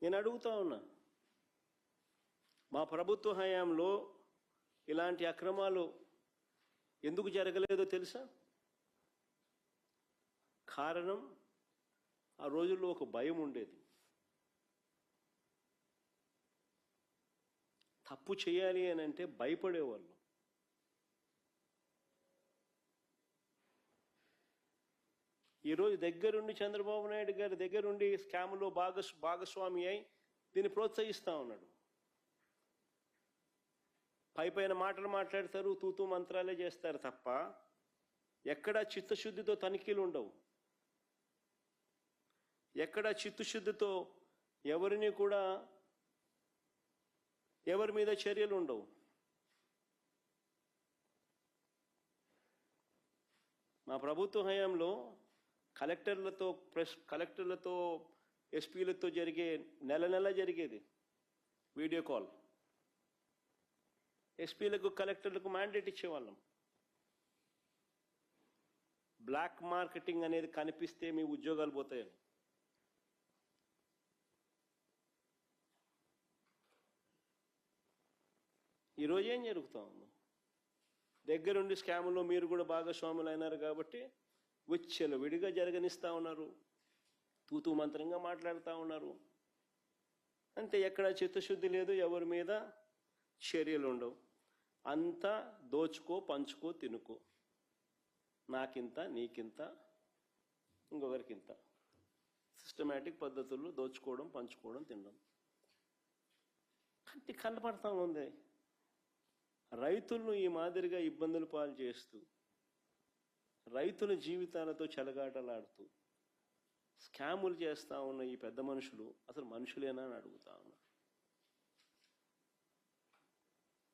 నేను అడుగుతా ఉన్నా, మా ప్రభుత్వ హయాంలో ఇలాంటి అక్రమాలు ఎందుకు జరగలేదో తెలుసా? కారణం, ఆ రోజుల్లో ఒక భయం ఉండేది. తప్పు చేయాలి అని అంటే భయపడేవాళ్ళు. ఈరోజు దగ్గరుండి చంద్రబాబు నాయుడు గారి దగ్గరుండి స్కామ్లో భాగస్వామి అయి దీన్ని ప్రోత్సహిస్తూ ఉన్నాడు. పైపైన మాటలు మాట్లాడతారు, తూతూ మంత్రాలే చేస్తారు తప్ప ఎక్కడా చిత్తశుద్ధితో తనిఖీలు ఉండవు. ఎక్కడా చిత్తశుద్ధితో ఎవరిని కూడా ఎవరి మీద చర్యలు ఉండవు. మా ప్రభుత్వ హయాంలో కలెక్టర్లతో ఎస్పీలతో జరిగే నెల జరిగేది వీడియో కాల్. ఎస్పీలకు కలెక్టర్లకు మ్యాండేట్ ఇచ్చేవాళ్ళం. బ్లాక్ మార్కెటింగ్ అనేది కనిపిస్తే మీ ఉద్యోగాలు పోతాయని. ఈరోజు ఏం జరుగుతా ఉంది? దగ్గరుండి స్కాములో మీరు కూడా భాగస్వాములు అయినారు కాబట్టి విచ్చలు విడిగా జరగనిస్తూ ఉన్నారు, తూతూ మంత్రంగా మాట్లాడుతూ ఉన్నారు. అంతే, ఎక్కడ చిత్తశుద్ధి లేదు, ఎవరి మీద చర్యలు ఉండవు. అంతా దోచుకో, పంచుకో, తినుకో, నాకింత, నీకింత, ఇంకొకరికింత. సిస్టమేటిక్ పద్ధతుల్లో దోచుకోవడం, పంచుకోవడం, తినడం కంటి కనపడతా ఉంది. రైతులను ఈ మాదిరిగా ఇబ్బందులు పాలు చేస్తూ, రైతుల జీవితాలతో చెలగాటలాడుతూ స్కాములు చేస్తూ ఉన్న ఈ పెద్ద మనుషులు అసలు మనుషులేనా అని అడుగుతా ఉన్నా.